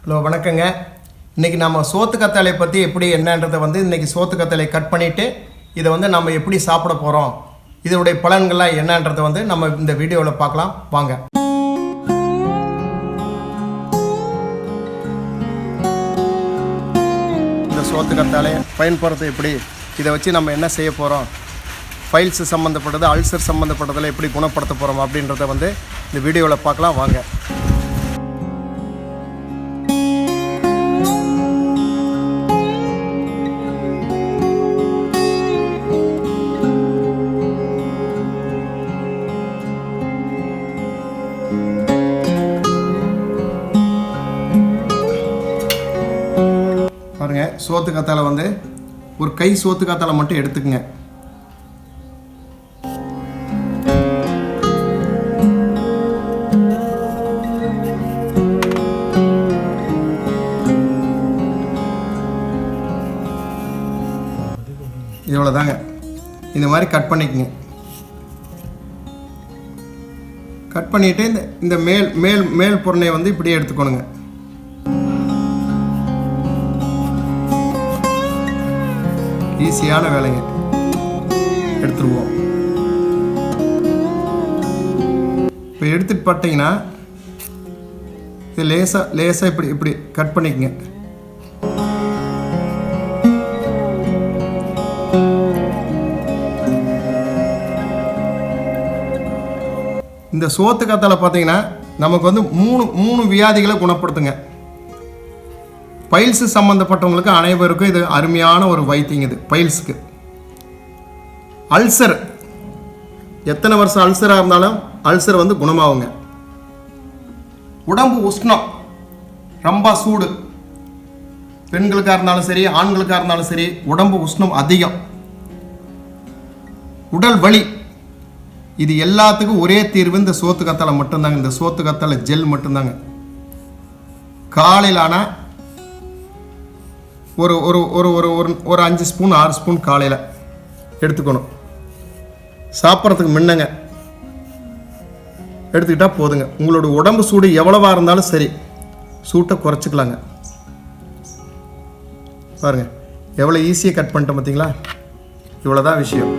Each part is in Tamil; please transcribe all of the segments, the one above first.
ஹலோ வணக்கங்க. இன்றைக்கி நம்ம சோத்து கத்தாழை பற்றி எப்படி என்னன்றதை இன்றைக்கி சோத்து கத்தாழை கட் பண்ணிவிட்டு இதை நம்ம எப்படி சாப்பிட போகிறோம், இதோடைய பலன்கள்லாம் என்னன்றதை நம்ம இந்த வீடியோவில் பார்க்கலாம் வாங்க. இந்த சோத்து கத்தாழை பயன்படுறது எப்படி, இதை வச்சு நம்ம என்ன செய்ய போகிறோம், ஃபைல்ஸ் சம்மந்தப்பட்டது அல்சர் சம்மந்தப்பட்டதில் எப்படி குணப்படுத்த போகிறோம் அப்படின்றத இந்த வீடியோவில் பார்க்கலாம் வாங்க. பாருங்க, சோத்து கத்தாழை ஒரு கை சோத்து கத்தாழை மட்டும் எடுத்துக்கங்க. இவ்வளோதாங்க. இந்த மாதிரி கட் பண்ணிக்கங்க. கட் பண்ணிட்டு இந்த மேல் மேல் மேல் பொருளை இப்படியே எடுத்துக்கணுங்க. ஈஸியான வேலைங்க, எடுத்துருவோம். இப்போ எடுத்துட்டு பார்த்தீங்கன்னா இது லேசாக இப்படி இப்படி கட் பண்ணிக்கங்க. இந்த சோத்து கத்தாழை பார்த்தீங்கன்னா நமக்கு மூணு வியாதிகளை குணப்படுத்துங்க. பைல்ஸு சம்மந்தப்பட்டவங்களுக்கு அனைவருக்கும் இது அருமையான ஒரு வைத்தியம். இது பைல்ஸுக்கு. அல்சர் எத்தனை வருஷம் அல்சராக இருந்தாலும் அல்சர் குணமாகுங்க. உடம்பு உஷ்ணம், ரொம்ப சூடு, பெண்களுக்காக இருந்தாலும் சரி ஆண்களுக்காக இருந்தாலும் சரி, உடம்பு உஷ்ணம் அதிகம், உடல் வலி, இது எல்லாத்துக்கும் ஒரே தீர்வு இந்த சோத்து கத்தாழை மட்டும்தாங்க. இந்த சோத்து கத்தாழை ஜெல் மட்டும்தாங்க. காலையில் ஆனால் ஒரு ஒரு ஒரு ஒரு ஒரு 5 ஸ்பூன் 6 ஸ்பூன் காலையில் எடுத்துக்கணும். சாப்பிட்றதுக்கு முன்னங்க எடுத்துக்கிட்டால் போதுங்க. உங்களோட உடம்பு சூடு எவ்வளவா இருந்தாலும் சரி, சூட்டை குறைச்சிக்கலாங்க. பாருங்கள் எவ்வளோ ஈஸியாக கட் பண்ணிட்டோம் பார்த்தீங்களா. இவ்வளோதான் விஷயம்.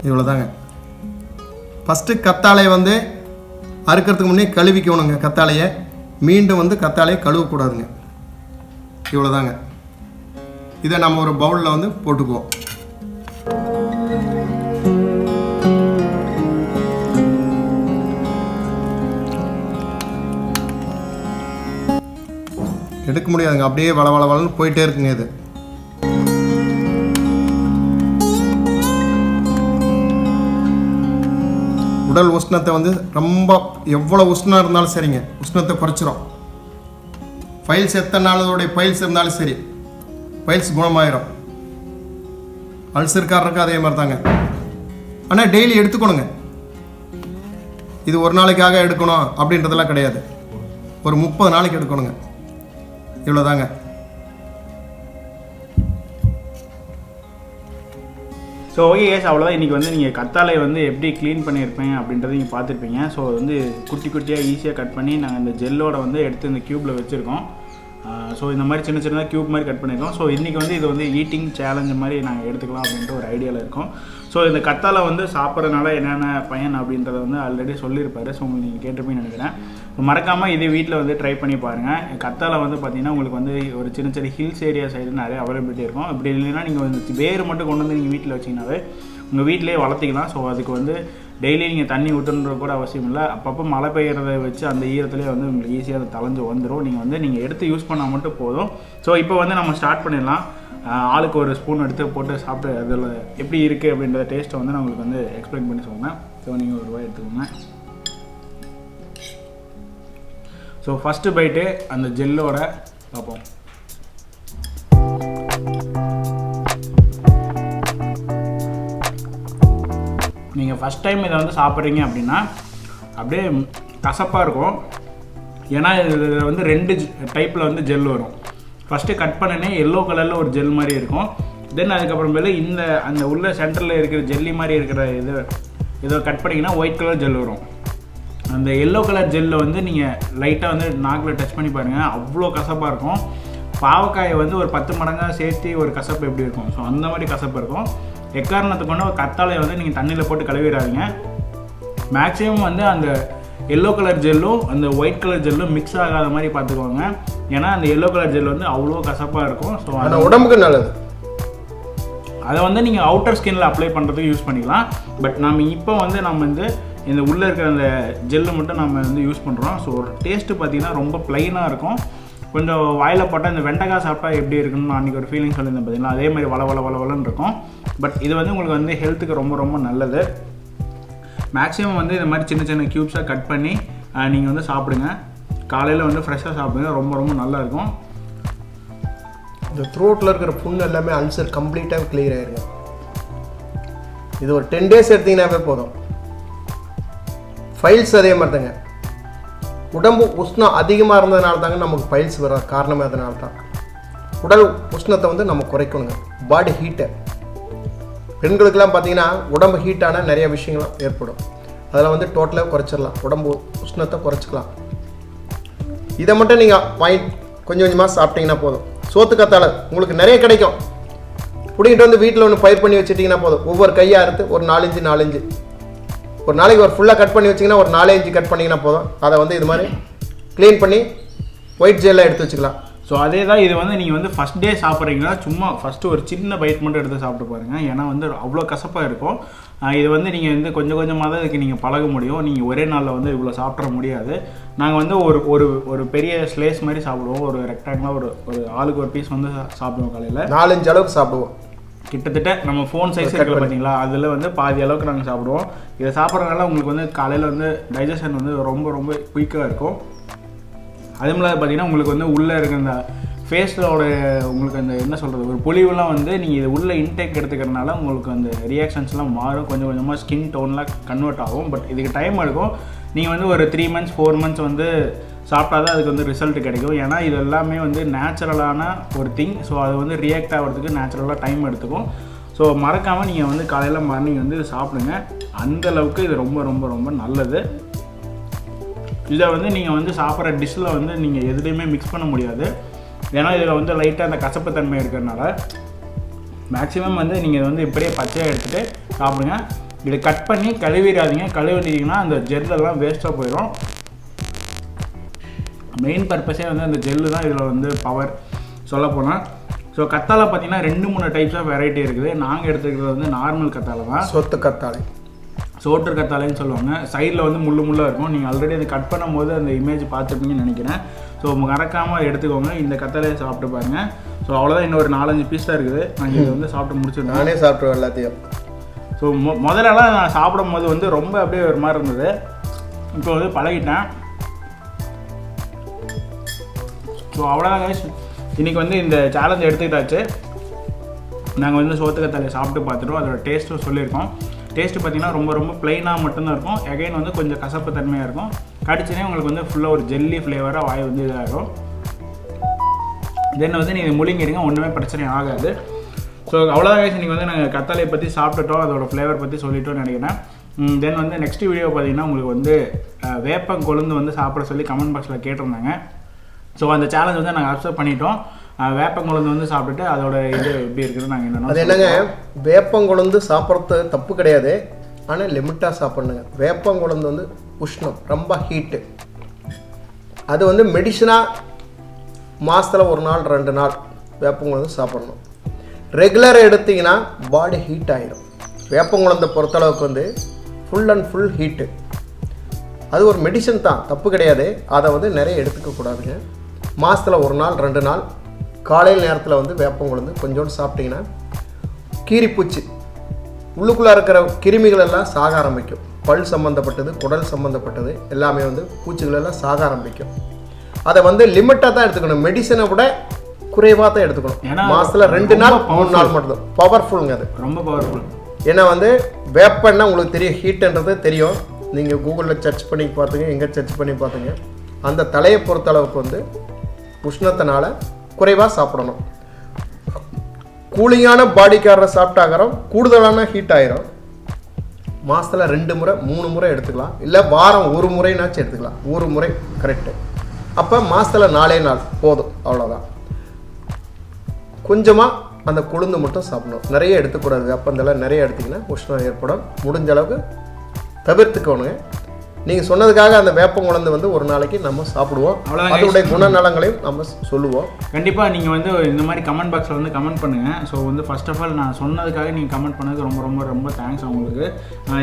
இவ்வளோதாங்க. ஃபஸ்ட்டு கத்தாழையை அறுக்கிறதுக்கு முன்னே கழுவிக்கணுங்க. கத்தாழையை மீண்டும் கத்தாழையை கழுவக்கூடாதுங்க. இவ்வளோதாங்க. இதை நம்ம ஒரு பவுலில் போட்டுக்குவோம். எடுக்க முடியாதுங்க, அப்படியே வளவளன்னு போயிட்டே இருக்குங்க. இது உடல் உஷ்ணத்தை ரொம்ப எவ்வளோ உஷ்ணம் இருந்தாலும் சரிங்க, உஷ்ணத்தை குறைச்சிரும். ஃபைல்ஸ் எத்தனை நாளோடைய ஃபைல்ஸ் இருந்தாலும் சரி, ஃபைல்ஸ் குணமாயிரும். அல்சர்காரருக்கு அதே மாதிரி தாங்க. ஆனால் டெய்லி எடுத்துக்கணுங்க. இது ஒரு நாளைக்காக எடுக்கணும் அப்படின்றதெல்லாம் கிடையாது. ஒரு 30 நாளைக்கு எடுக்கணுங்க. இவ்வளோதாங்க. ஸோ ஓகே கேஸ், அவ்வளோதான். இன்றைக்கி நீங்கள் கத்தாழை எப்படி க்ளீன் பண்ணியிருப்பேன் அப்படின்றத நீங்கள் பார்த்துருப்பீங்க. ஸோ குட்டி குட்டியாக ஈஸியாக கட் பண்ணி நாங்கள் இந்த ஜெல்லோட எடுத்து இந்த க்யூப்பில் வச்சுருக்கோம். ஸோ இந்த மாதிரி சின்ன சின்னதாக க்யூப் மாதிரி கட் பண்ணியிருக்கோம். ஸோ இன்றைக்கி இது ஈட்டிங் சேலஞ்சு மாதிரி நாங்கள் எடுத்துக்கலாம் அப்படின்ற ஒரு ஐடியாவில் இருக்கோம். ஸோ இந்த கத்தாழை சாப்பிட்றதுனால என்னென்ன பயன் அப்படின்றத ஆல்ரெடி சொல்லியிருப்பாரு. ஸோ உங்களுக்கு நீங்கள் கேட்டிருப்பீங்கன்னு நினைக்கிறேன். மறக்காமல் இது வீட்டில் ட்ரை பண்ணி பாருங்கள். கத்தாழை பார்த்தீங்கன்னா உங்களுக்கு ஒரு சின்ன சின்ன ஹில்ஸ் ஏரியா சைடு நிறைய அவைலபிலிட்டி இருக்கும். அப்படி இல்லைன்னா நீங்கள் வேறு மட்டும் கொண்டு நீங்கள் வீட்டில் வச்சிங்கனாவே உங்கள் வீட்டிலேயே வளர்த்திக்கலாம். ஸோ அதுக்கு டெய்லி நீங்கள் தண்ணி ஊற்றணுன்ற கூட அவசியம் இல்லை. அப்பப்போ மழை பெய்கிறத வச்சு அந்த ஈரத்துலேயே உங்களுக்கு ஈஸியாக அது தளைஞ்சு வந்துடும். நீங்கள் எடுத்து யூஸ் பண்ணால் மட்டும் போதும். ஸோ இப்போ நம்ம ஸ்டார்ட் பண்ணிடலாம். ஆளுக்கு ஒரு ஸ்பூன் எடுத்து போட்டு சாப்பிட்டு அதில் எப்படி இருக்குது அப்படின்ற டேஸ்ட்டை நான் உங்களுக்கு எக்ஸ்பிளைன் பண்ணி சொல்லுவேன். ஸோ நீங்கள் ஒரு ரூபாய் எடுத்துக்கோங்க. ஸோ ஃபஸ்ட்டு பைட்டு அந்த ஜெல்லோட பார்ப்போம். நீங்கள் ஃபஸ்ட் டைம் இதை சாப்பிட்றீங்க அப்படின்னா அப்படியே கசப்பாக இருக்கும். ஏன்னா இதில் 2 டைப்பில் ஜெல் வரும். ஃபஸ்ட்டு கட் பண்ணனே எல்லோ கலரில் ஒரு ஜெல் மாதிரி இருக்கும். தென் அதுக்கப்புறமேல அந்த உள்ள சென்டரில் இருக்கிற ஜெல்லி மாதிரி இருக்கிற இதை கட் பண்ணிங்கன்னா ஒயிட் கலர் ஜெல் வரும். அந்த எல்லோ கலர் ஜெல்லில் வந்து நீங்கள் லைட்டாக வந்து நாக்கில் டச் பண்ணி பாருங்கள், அவ்வளோ கசப்பாக இருக்கும். பாவக்காயை வந்து ஒரு 10 மடங்காக சேர்த்து ஒரு கசப்பு எப்படி இருக்கும், ஸோ அந்த மாதிரி கசப்பு இருக்கும். எக்காரணத்துக்கு கொண்டு ஒரு கத்தாழையை வந்து நீங்கள் தண்ணியில் போட்டு கழுவிடாதீங்க. மேக்ஸிமம் வந்து அந்த எல்லோ கலர் ஜெல்லும் அந்த ஒயிட் கலர் ஜெல்லும் மிக்ஸ் ஆகாத மாதிரி பார்த்துக்கோங்க. ஏன்னா அந்த எல்லோ கலர் ஜெல் வந்து அவ்வளோ கசப்பாக இருக்கும். ஸோ அந்த உடம்புக்கு நல்லது. அதை வந்து நீங்கள் அவுட்டர் ஸ்கின்னில் அப்ளை பண்ணுறதுக்கு யூஸ் பண்ணிக்கலாம். பட் இப்போ வந்து நம்ம வந்து இந்த உள்ளே இருக்கிற அந்த ஜெல்லு மட்டும் நம்ம வந்து யூஸ் பண்ணுறோம். ஸோ ஒரு டேஸ்ட்டு பார்த்திங்கன்னா ரொம்ப ப்ளைனாக இருக்கும். கொஞ்சம் வாயில் போட்டால் இந்த வெண்டைக்காய் சாப்பிட்டா எப்படி இருக்குன்னு நான் அன்றைக்கி ஒரு ஃபீலிங் சொல்லியிருந்தேன் பார்த்தீங்களா, அதே மாதிரி வளன்னு இருக்கும். பட் இது வந்து உங்களுக்கு வந்து ஹெல்த்துக்கு ரொம்ப ரொம்ப நல்லது. மேக்ஸிமம் வந்து இந்த மாதிரி சின்ன சின்ன க்யூப்ஸாக கட் பண்ணி நீங்கள் வந்து சாப்பிடுங்க. காலையில் வந்து ஃப்ரெஷ்ஷாக சாப்பிடுங்க, ரொம்ப ரொம்ப நல்லாயிருக்கும். இந்த த்ரோட்டில் இருக்கிற புண்ணு எல்லாமே அல்சர் கம்ப்ளீட்டாக கிளியர் ஆயிருங்க. இது ஒரு 10 days எடுத்தீங்கன்னாவே போதும். ஃபைல்ஸ் அதே மாதிரி தாங்க. உடம்பு உஷ்ணம் அதிகமாக இருந்ததுனால தாங்க நமக்கு ஃபைல்ஸ் வர காரணமே அதனால தான். உடல் உஷ்ணத்தை வந்து நம்ம குறைக்கணுங்க. பாடி ஹீட்டை பெண்களுக்கெல்லாம் பார்த்தீங்கன்னா உடம்பு ஹீட்டான நிறைய விஷயங்களும் ஏற்படும். அதில் வந்து டோட்டலாக குறைச்சிடலாம், உடம்பு உஷ்ணத்தை குறைச்சிக்கலாம். இதை மட்டும் நீங்கள் கொஞ்சம் கொஞ்சமாக சாப்பிட்டீங்கன்னா போதும். சோத்துக்கத்தாழை உங்களுக்கு நிறைய கிடைக்கும். பிடிக்கிட்டு வந்து வீட்டில் ஒன்று பயிர் பண்ணி வச்சுட்டிங்கன்னா போதும். ஒவ்வொரு கையாக அறுத்து ஒரு 4 இன்ச்சு ஒரு நாளைக்கு ஒரு ஃபுல்லாக கட் பண்ணி வச்சிங்கன்னா ஒரு 4 இன்ச்சு கட் பண்ணிங்கன்னா போதும். அதை வந்து இது மாதிரி க்ளீன் பண்ணி ஒயிட் ஜெல்லாம் எடுத்து வச்சுக்கலாம். ஸோ அதே தான் இது வந்து நீங்கள் வந்து ஃபஸ்ட் டே சாப்பிட்றீங்கன்னா சும்மா ஃபஸ்ட்டு ஒரு சின்ன பைட் மட்டும் எடுத்து சாப்பிட்டு பாருங்கள். ஏன்னா வந்து அவ்வளோ கசப்பாக இருக்கும். இது வந்து நீங்கள் வந்து கொஞ்சம் கொஞ்சமாக தான் இதுக்கு நீங்கள் பழக முடியும். நீங்கள் ஒரே நாளில் வந்து இவ்வளோ சாப்பிட முடியாது. நாங்கள் வந்து ஒரு பெரிய ஸ்லேஸ் மாதிரி சாப்பிடுவோம். ஒரு ரெக்டாங்கிளாக ஒரு ஆளுக்கு ஒரு பீஸ் வந்து சாப்பிடுவோம். காலையில் 4 இன்ச் அளவுக்கு சாப்பிடுவோம். கிட்டத்தட்ட நம்ம ஃபோன் சைஸ் இருக்கிற பார்த்தீங்களா, அதில் வந்து பாதி அளவுக்கு நாங்கள் சாப்பிடுவோம். இதை சாப்பிட்றதுனால உங்களுக்கு வந்து காலையில் வந்து டைஜஷன் வந்து ரொம்ப ரொம்ப குயிக்காக இருக்கும். அதே மாதிரி பார்த்தீங்கன்னா உங்களுக்கு வந்து உள்ளே இருக்க அந்த ஃபேஸோட உங்களுக்கு அந்த என்ன சொல்கிறது ஒரு பொலிவுலாம் வந்து நீங்கள் இது உள்ள இன்டேக் எடுத்துக்கிறதுனால உங்களுக்கு அந்த ரியாக்ஷன்ஸ்லாம் மாறும். கொஞ்சம் கொஞ்சமாக ஸ்கின் டோன்லாம் கன்வெர்ட் ஆகும். பட் இதுக்கு டைம் எடுக்கும். நீங்கள் வந்து ஒரு 3 months 4 months வந்து சாப்பிட்டா தான் அதுக்கு வந்து ரிசல்ட் கிடைக்கும். ஏன்னா இது எல்லாமே வந்து நேச்சுரலான ஒரு திங். ஸோ அது வந்து ரியாக்ட் ஆகிறதுக்கு நேச்சுரலாக டைம் எடுத்துக்கும். ஸோ மறக்காமல் நீங்கள் வந்து காலையில் மார்னிங் வந்து சாப்பிடுங்க. அந்தளவுக்கு இது ரொம்ப ரொம்ப ரொம்ப நல்லது. இதை வந்து நீங்கள் வந்து சாப்பிட்ற டிஷ்ஷில் வந்து நீங்கள் எதுலேயுமே மிக்ஸ் பண்ண முடியாது. ஏன்னா இதில் வந்து லைட்டாக அந்த கசப்பு தன்மை இருக்கிறதுனால மேக்ஸிமம் வந்து நீங்கள் வந்து இப்படியே பச்சையாக எடுத்துகிட்டு சாப்பிடுங்க. இதை கட் பண்ணி கழுவிடாதீங்க. கழுவிட்டீங்கன்னா அந்த ஜெல்லெல்லாம் வேஸ்ட்டாக போயிடும். மெயின் பர்பஸே வந்து அந்த ஜெல்லு தான் இதில் வந்து பவர் சொல்லப்போனால். ஸோ கத்தாழை பார்த்தீங்கன்னா 2-3 டைப்ஸ் ஆஃப் வெரைட்டி இருக்குது. நாங்கள் எடுத்துக்கிறது வந்து நார்மல் கத்தாழை தான். சோற்று கத்தாழைன்னு சொல்லுவாங்க. சைடில் வந்து முள்ளாக இருக்கும். நீங்கள் ஆல்ரெடி அதை கட் பண்ணும் போது அந்த இமேஜ் பார்த்துருப்பீங்கன்னு நினைக்கிறேன். ஸோ மறக்காமல் எடுத்துக்கோங்க. இந்த கத்தாழையை சாப்பிட்டு பாருங்கள். ஸோ அவ்வளோதான், இன்னும் ஒரு 4-5 பீஸ் தான் இருக்குது. நாங்கள் இதை வந்து சாப்பிட்டு முடிச்சிருந்தோம். நானே சாப்பிட்ருவேன் எல்லாத்தையும். ஸோ முதலெல்லாம் நான் சாப்பிடும் போது வந்து ரொம்ப அப்படியே ஒரு மாதிரி இருந்தது. இப்போ வந்து பழகிட்டேன். ஸோ அவ்வளோதான் கைஸ், இன்றைக்கி வந்து இந்த சேலஞ்ச் எடுத்துக்கிட்டாச்சு. நாங்கள் வந்து சோத்துக்கத்தாழையை சாப்பிட்டு பார்த்துட்டோம். அதோட டேஸ்ட்டும் சொல்லியிருக்கோம். டேஸ்ட்டு பார்த்திங்கன்னா ரொம்ப ரொம்ப ப்ளைனாக மட்டும்தான் இருக்கும். எகைன் வந்து கொஞ்சம் கசப்பு தன்மையாக இருக்கும். கடிச்சனே உங்களுக்கு வந்து ஃபுல்லாக ஒரு ஜெல்லி ஃப்ளேவராக வாய் வந்து இதாகிடும். தென் வந்து நீங்கள் முழுங்கிடுங்க, ஒன்றுமே பிரச்சனை ஆகாது. ஸோ அவ்வளோதான் கைஸ், இன்றைக்கி வந்து நாங்கள் கத்தாழையை பற்றி சாப்பிட்டுட்டோம், அதோட ஃப்ளேவர் பற்றி சொல்லிட்டோம்னு நினைக்கிறேன். தென் வந்து நெக்ஸ்ட் வீடியோ பார்த்திங்கன்னா உங்களுக்கு வந்து வேப்பங்கொழுந்து வந்து சாப்பிட சொல்லி கமெண்ட் பாக்ஸில் கேட்டிருந்தாங்க. ஸோ அந்த சேலஞ்ச் வந்து நாங்கள் அக்செப்ட் பண்ணிட்டோம். வேப்பங்குழந்து வந்து சாப்பிட்டுட்டு அதோட இது எப்படி இருக்குன்னு நாங்கள் என்னென்ன அது என்னங்க, வேப்பங்குழந்து சாப்பிட்றது தப்பு கிடையாது, ஆனால் லிமிட்டாக சாப்பிட்ணுங்க. வேப்பங்குழந்து வந்து உஷ்ணம், ரொம்ப ஹீட்டு. அது வந்து மெடிசனாக மாதத்தில் 1 நாள் 2 நாள் வேப்பங்குழந்து சாப்பிட்ணும். ரெகுலராக எடுத்திங்கன்னா பாடி ஹீட் ஆகிடும். வேப்பங்குழந்தை பொறுத்தளவுக்கு வந்து ஃபுல் அண்ட் ஃபுல் ஹீட்டு. அது ஒரு மெடிசன் தான், தப்பு கிடையாது. அதை வந்து நிறைய எடுத்துக்கக்கூடாதுங்க. மாதத்தில் 1 நாள் 2 நாள் காலையில் நேரத்தில் வந்து வேப்பங்குழந்து கொஞ்சோண்டு சாப்பிட்டிங்கன்னா கீரிப்பூச்சி உள்ளுக்குள்ளே இருக்கிற கிருமிகள் எல்லாம் சாக ஆரம்பிக்கும். பல் சம்மந்தப்பட்டது, குடல் சம்மந்தப்பட்டது எல்லாமே வந்து பூச்சிகள் எல்லாம் சாக ஆரம்பிக்கும். அதை வந்து லிமிட்டாக தான் எடுத்துக்கணும். மெடிசனை விட குறைவாக தான் எடுத்துக்கணும். மாதத்தில் 2 நாள் 3 நாள் மட்டும்தான். பவர்ஃபுல்லுங்க, அது ரொம்ப பவர்ஃபுல். ஏன்னா வந்து வேப்பன்னா உங்களுக்கு தெரியும், ஹீட்டுன்றது தெரியும். நீங்கள் கூகுளில் சர்ச் பண்ணி பார்த்துங்க, எங்கே சர்ச் பண்ணி பார்த்துங்க. அந்த தலையை பொறுத்தளவுக்கு வந்து உஷ்ணத்தினால குறைவாக சாப்பிடணும். கூலிங்கான பாடிக்காரரை சாப்பிட்டாக்கிறோம் கூடுதலான ஹீட் ஆயிரும். மாதத்தில் 2 முறை 3 முறை எடுத்துக்கலாம், இல்லை வாரம் 1 முறைனாச்சும் எடுத்துக்கலாம். 1 முறை கரெக்டு. அப்போ மாதத்தில் 4 நாள் போதும், அவ்வளோதான். கொஞ்சமாக அந்த கொழுந்து மட்டும் சாப்பிடணும், நிறைய எடுத்துக்கூடாது. வெப்பந்தெல்லாம் நிறைய எடுத்திங்கன்னா உஷ்ணம் ஏற்படும். முடிஞ்ச அளவுக்கு தவிர்த்துக்கணுங்க. நீங்கள் சொன்னதுக்காக அந்த வேப்பம் குழந்தை வந்து ஒரு நாளைக்கு நம்ம சாப்பிடுவோம், அதோடைய குணநலங்களையும் நம்ம சொல்லுவோம். கண்டிப்பாக நீங்கள் வந்து இந்த மாதிரி கமெண்ட் பாக்ஸில் வந்து கமெண்ட் பண்ணுங்கள். ஸோ வந்து ஃபர்ஸ்ட் ஆஃப் ஆல் நான் சொன்னதுக்காக நீங்கள் கமெண்ட் பண்ணதுக்கு ரொம்ப ரொம்ப ரொம்ப தேங்க்ஸ் உங்களுக்கு.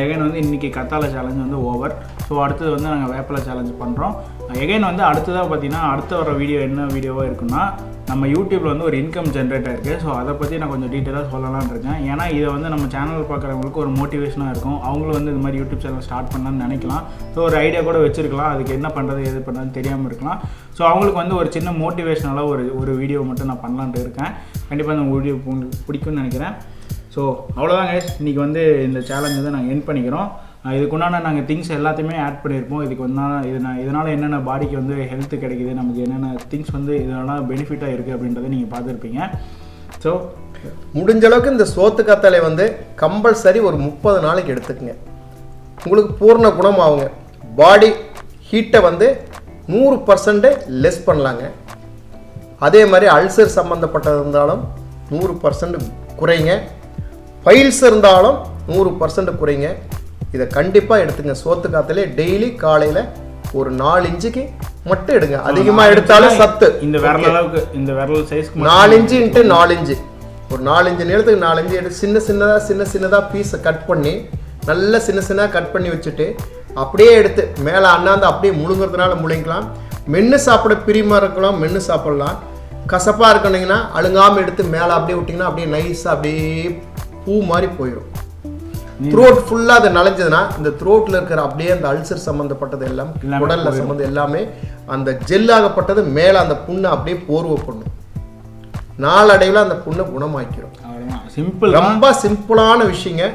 எகைன் வந்து இன்றைக்கி கத்தாழை சேலஞ்ச் வந்து ஓவர். ஸோ அடுத்தது வந்து நாங்கள் வேப்பிலை சேலஞ்ச் பண்ணுறோம். எகைன் வந்து அடுத்ததாக பார்த்தீங்கன்னா அடுத்த வர வீடியோ என்ன வீடியோவாக இருக்குன்னா, நம்ம யூடியூப்பில் வந்து ஒரு இன்கம் ஜென்ரேட்டர் இருக்குது. ஸோ அதை பற்றி நான் கொஞ்சம் டீட்டெயிலாக சொல்லலாம்னு இருக்கேன். ஏன்னா இதை வந்து நம்ம சேனல் பார்க்குறவங்களுக்கு ஒரு மோட்டிவேஷனாக இருக்கும். அவங்களும் வந்து இந்த மாதிரி யூடியூப் சேனல் ஸ்டார்ட் பண்ணலான்னு நினைக்கலாம். ஸோ ஒரு ஐடியா கூட வச்சுருக்கலாம், அதுக்கு என்ன பண்ணுறது எது பண்ணுறதுன்னு தெரியாமல் இருக்கலாம். ஸோ அவங்களுக்கு வந்து ஒரு சின்ன மோட்டிவேஷனலாக ஒரு வீடியோ மட்டும் நான் பண்ணலான்ட்டு இருக்கேன். கண்டிப்பாக இந்த வீடியோ உங்களுக்கு பிடிக்கும்னு நினைக்கிறேன். ஸோ அவ்வளோதான் கைஸ், இன்றைக்கி வந்து இந்த சேலஞ்ச் வந்து நாங்கள் எண்ட் பண்ணிக்கிறோம். இதுக்குண்டான நாங்கள் திங்ஸ் எல்லாத்தையுமே ஆட் பண்ணியிருப்போம். இதுக்கு வந்து இதனால் என்னென்ன பாடிக்கு வந்து ஹெல்த்து கிடைக்குது, நமக்கு என்னென்ன திங்ஸ் வந்து இதனால் பெனிஃபிட்டாக இருக்குது அப்படின்றத நீங்கள் பார்த்துருப்பீங்க. ஸோ முடிஞ்ச அளவுக்கு இந்த சோத்து கத்தாழை வந்து கம்பல்சரி ஒரு 30 நாளைக்கு எடுத்துக்கங்க, உங்களுக்கு பூர்ண குணம் ஆகுங்க. பாடி ஹீட்டை வந்து 100% லெஸ் பண்ணலாங்க. அதே மாதிரி அல்சர் சம்மந்தப்பட்டது இருந்தாலும் 100% குறைங்க, பைல்ஸ் இருந்தாலும் 100% குறைங்க. இதை கண்டிப்பாக எடுத்துங்க. சோத்து காத்தாலே டெய்லி காலையில் ஒரு 4 இன்ச்சுக்கு மட்டும் எடுங்க, அதிகமாக எடுத்தாலும் சத்து. இந்த விரல் அளவுக்கு, இந்த விரல் சைஸ்க்கு 4 இன்ச்சு இன்ட்டு 4 இன்ச்சு, ஒரு 4 இன்ச்சு நீளத்துக்கு 4 இன்ச்சு எடுத்து சின்ன சின்னதாக பீஸை கட் பண்ணி நல்லா சின்னதாக கட் பண்ணி வச்சுட்டு அப்படியே எடுத்து மேலே அண்ணாந்து அப்படியே முழுங்குறதுனால முழுங்கிக்கலாம். மென்று சாப்பிட பிரியமாக இருக்கலாம், மென்று சாப்பிடலாம். கசப்பாக இருக்கணுங்கன்னா அழுங்காமல் எடுத்து மேலே அப்படியே விட்டிங்கன்னா அப்படியே நைஸாக அப்படியே பூ மாதிரி போயிடும். த்ரோட் ஃபுல்லாக அதை நனைஞ்சதுன்னா இந்த த்ரோட்டில் இருக்கிற அப்படியே அந்த அல்சர் சம்மந்தப்பட்டது எல்லாம் உடலில் சம்மந்தம் எல்லாமே அந்த ஜெல்லாகப்பட்டது மேலே அந்த புண்ணை அப்படியே போர்வை பண்ணும். நாளடைவில் அந்த புண்ணை குணமாக்கிறோம். சிம்பிள், ரொம்ப சிம்பிளான விஷயங்க,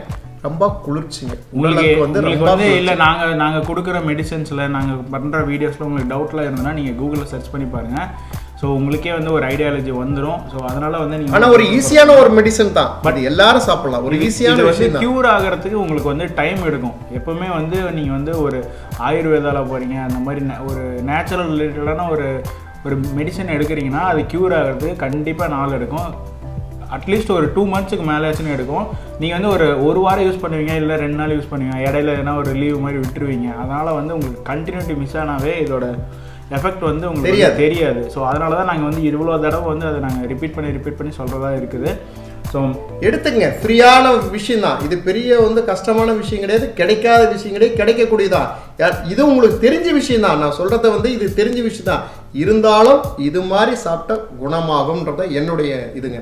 ரொம்ப குளிர்ச்சிங்க. உங்களுக்கு வந்து இல்லை நாங்கள் கொடுக்குற மெடிசன்ஸில் நாங்கள் பண்ணுற வீடியோஸில் உங்களுக்கு டவுட்லாம் இருந்ததுன்னா நீங்கள் கூகுளில் சர்ச் பண்ணி பாருங்கள். ஸோ உங்களுக்கே வந்து ஒரு ஐடியாலஜி வந்துடும். ஸோ அதனால் வந்து நீங்கள் ஆனால் ஒரு ஈஸியான ஒரு மெடிசன் தான், பட் எல்லாரும் சாப்பிடலாம். ஒரு ஈஸியான விஷயம் க்யூர் ஆகிறதுக்கு உங்களுக்கு வந்து டைம் எடுக்கும். எப்போவுமே வந்து நீங்கள் வந்து ஒரு ஆயுர்வேதாவில் போகிறீங்க, அந்த மாதிரி ஒரு நேச்சுரல் ரிலேட்டடான ஒரு மெடிசன் எடுக்கிறீங்கன்னா அது க்யூர் ஆகிறதுக்கு கண்டிப்பாக நாள் எடுக்கும். அட்லீஸ்ட் ஒரு 2 மந்த்ஸுக்கு மேலேச்சுன்னு எடுக்கும். நீங்கள் வந்து ஒரு வாரம் யூஸ் பண்ணுவீங்க, இல்லை 2 நாள் யூஸ் பண்ணுவீங்க, இடையில எதனா ஒரு லீவ் மாதிரி விட்டுருவீங்க. அதனால் வந்து உங்களுக்கு கண்டினியூட்டி மிஸ் ஆனாவே இதோட எஃபெக்ட் வந்து உங்களுக்கு தெரியாது. ஸோ அதனால தான் நாங்கள் வந்து இவ்வளோ தடவை வந்து அதை நாங்கள் ரிப்பீட் பண்ணி சொல்கிறதா இருக்குது. ஸோ எடுத்துங்க, ஃப்ரீயான விஷயம் தான் இது, பெரிய வந்து கஷ்டமான விஷயம் கிடையாது, கிடைக்காத விஷயம் கிடையாது, கிடைக்கக்கூடியதான். இது உங்களுக்கு தெரிஞ்ச விஷயம் தான், நான் சொல்கிறத வந்து இது தெரிஞ்ச விஷயம் தான். இருந்தாலும் இது மாதிரி சாப்பிட்ட குணமாகும்ன்றத என்னுடைய இதுங்க.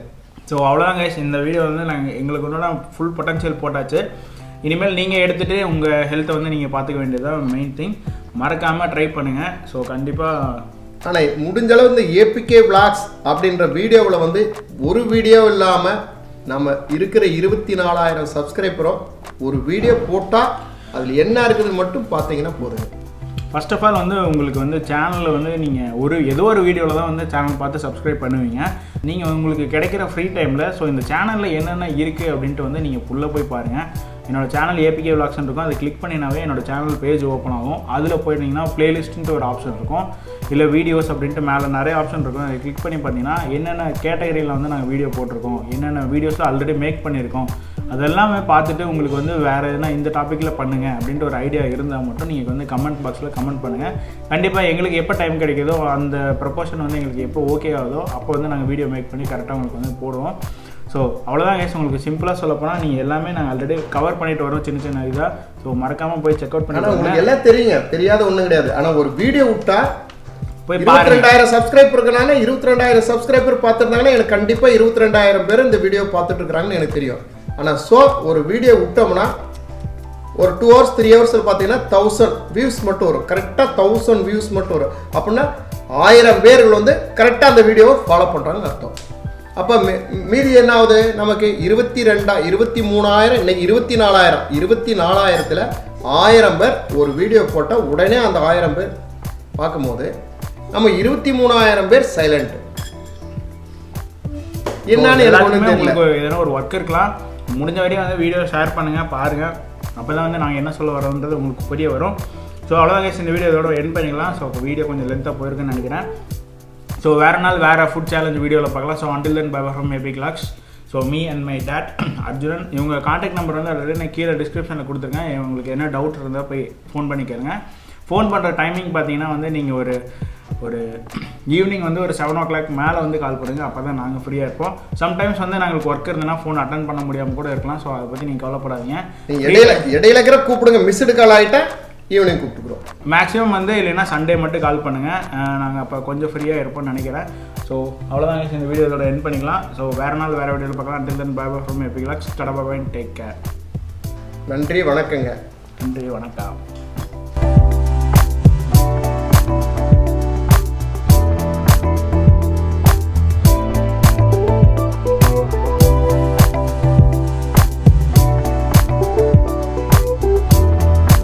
ஸோ அவ்வளோதான் கைஸ், இந்த வீடியோ வந்து நாங்கள் எங்களுக்கு ஒன்றா ஃபுல் பொட்டன்ஷியல் போட்டாச்சு. இனிமேல் நீங்கள் எடுத்துகிட்டு உங்கள் ஹெல்த்தை வந்து நீங்கள் பார்த்துக்க வேண்டியதுதான் மெயின் திங். மறக்காமல் ட்ரை பண்ணுங்கள். ஸோ கண்டிப்பாக ஆனால் முடிஞ்சளவு இந்த ஏபிகே விளாக்ஸ் அப்படின்ற வீடியோவில் வந்து ஒரு வீடியோ இல்லாமல் நம்ம இருக்கிற 24,000 சப்ஸ்கிரைபரும் ஒரு வீடியோ போட்டால் அதில் என்ன இருக்குதுன்னு மட்டும் பார்த்தீங்கன்னா போதுங்க. ஃபர்ஸ்ட் ஆஃப் ஆல் வந்து உங்களுக்கு வந்து சேனலில் வந்து நீங்கள் ஏதோ ஒரு வீடியோவில் தான் வந்து சேனல் பார்த்து சப்ஸ்கிரைப் பண்ணுவீங்க. நீங்கள் உங்களுக்கு கிடைக்கிற ஃப்ரீ டைமில் ஸோ இந்த சேனலில் என்னென்ன இருக்குது அப்படின்ட்டு வந்து நீங்கள் ஃபுல்லாக போய் பாருங்கள். என்னோடய சேனல் ஏபிகே விளாக்ஸ்ன்னு இருக்கும், அதை கிளிக் பண்ணினாவே என்னோடய சேனல் பேஜ் ஓப்பன் ஆகும். அதில் போயிட்டீங்கன்னா பிளேலிஸ்ட்டுன்ட்டு ஒரு ஆப்ஷன் இருக்கும், இல்லை வீடியோஸ் அப்படின்ட்டு மேலே நிறைய ஆப்ஷன் இருக்கும். அதை கிளிக் பண்ணி பார்த்தீங்கன்னா என்னென்ன கேட்டகரியில் வந்து நாங்கள் வீடியோ போட்டிருக்கோம், என்னென்ன வீடியோஸில் ஆல்ரெடி மேக் பண்ணியிருக்கோம், அதெல்லாமே பார்த்துட்டு உங்களுக்கு வந்து வேறு எதுனா இந்த டாப்பிக்கில் பண்ணுங்கள் அப்படின்ட்டு ஒரு ஐடியா இருந்தால் மட்டும் நீங்கள் வந்து கமெண்ட் பாக்ஸில் கமெண்ட் பண்ணுங்கள். கண்டிப்பாக எங்களுக்கு எப்போ டைம் கிடைக்குதோ அந்த ப்ரொபோஷன் வந்து எங்களுக்கு எப்போ ஓகே ஆகுதோ அப்போ வந்து நாங்கள் வீடியோ மேக் பண்ணி கரெக்டாக உங்களுக்கு வந்து போடுவோம். ஸோ அவ்வளோதான் கைஸ், உங்களுக்கு சிம்பிளாக சொல்லப்போனால் நீங்கள் எல்லாமே நாங்கள் ஆல்ரெடி கவர் பண்ணிட்டு வரோம் சின்ன இதாக. ஸோ மறக்காமல் போய் செக் அவுட் பண்ணி உங்களுக்கு எல்லாம் தெரியுங்க, தெரியாத ஒன்றும் கிடையாது. ஆனால் ஒரு வீடியோ விட்டா போய் 22,000 சப்ஸ்கிரைபர் இருக்கனால 22,000 சப்ஸ்கிரைபர் பார்த்துருந்தாங்கன்னா எனக்கு கண்டிப்பாக 22,000 பேர் இந்த வீடியோ பார்த்துட்டு இருக்கிறாங்கன்னு எனக்கு தெரியும். ஆனால் ஒரு வீடியோ விட்டோம்னா ஒரு 2 hours 3 hours பார்த்தீங்கன்னா 1000 வியூஸ் மட்டும் வரும், கரெக்டாக 1000 வியூஸ் மட்டும் வரும். அப்படின்னா 1000 பேர்கள் வந்து கரெக்டாக அந்த வீடியோவை ஃபாலோ பண்ணுறாங்கன்னு அர்த்தம். அப்போ மீதி என்ன ஆகுது, நமக்கு 23,000 இன்னைக்கு 24,000 24,000ல் 1000 பேர் ஒரு வீடியோ போட்டால் உடனே அந்த 1000 பேர் பார்க்கும்போது நம்ம 23,000 பேர் சைலண்ட். என்னன்னு எனக்கு ஒன்றும் தெரியல. உங்களுக்கு எதனா ஒரு ஒர்க் இருக்கலாம், முடிஞ்ச வரையும் வந்து வீடியோ ஷேர் பண்ணுங்கள், பாருங்கள். அப்போ தான் வந்து நாங்கள் என்ன சொல்ல வரோன்றது உங்களுக்கு புரிய வரும். ஸோ அவ்வளோதான் guys, இந்த வீடியோ இதோட எண்ட் பண்ணிக்கலாம். ஸோ வீடியோ கொஞ்சம் லென்த்தாக போயிருக்குன்னு நினைக்கிறேன். ஸோ வேறு நாள் வேறு ஃபுட் சேலஞ்ச் வீடியோவில் பார்க்கலாம். So until then bye from apkvlogs. So me and my dad Arjunan. இவங்க காண்டாக்ட் நம்பர் வந்து ஆல்ரெடி நான் கீழே டிஸ்கிரிப்ஷனில் கொடுத்துருக்கேன். உங்களுக்கு என்ன டவுட் இருந்தால் போய் ஃபோன் பண்ணி கேளுங்க. ஃபோன் பண்ணுற டைமிங் பார்த்தீங்கன்னா வந்து நீங்கள் ஒரு ஈவினிங் வந்து ஒரு 7 o'clock மேலே வந்து கால் பண்ணுங்க. அப்போ தான் நாங்கள் ஃப்ரீயாக இருப்போம். சம்டைம்ஸ் வந்து நாங்களுக்கு ஒர்க் இருந்ததுன்னா ஃபோன் அட்டன் பண்ண முடியாமல் கூட இருக்கலாம். ஸோ அதை பற்றி நீங்கள் கவலைப்படாதீங்க. இடையில இருக்கிற கூப்பிடுங்க, மிஸ்டு கால் ஆகிட்டா ஈவினிங் கூப்பிட்டுக்குறோம். மேக்ஸிமம் வந்து இல்லைன்னா சண்டே மட்டும் கால் பண்ணுங்கள். நாங்கள் அப்போ கொஞ்சம் ஃப்ரீயாக இருப்போம்னு நினைக்கிறேன். ஸோ அவ்வளோதான் இந்த வீடியோ இதோட எண்ட் பண்ணிக்கலாம். ஸோ வேறு நாள் வேறு வீடியோவில் பார்க்கலாம். until then bye from apkvlogs. Take care. நன்றி, வணக்கங்க. நன்றி, வணக்கம்.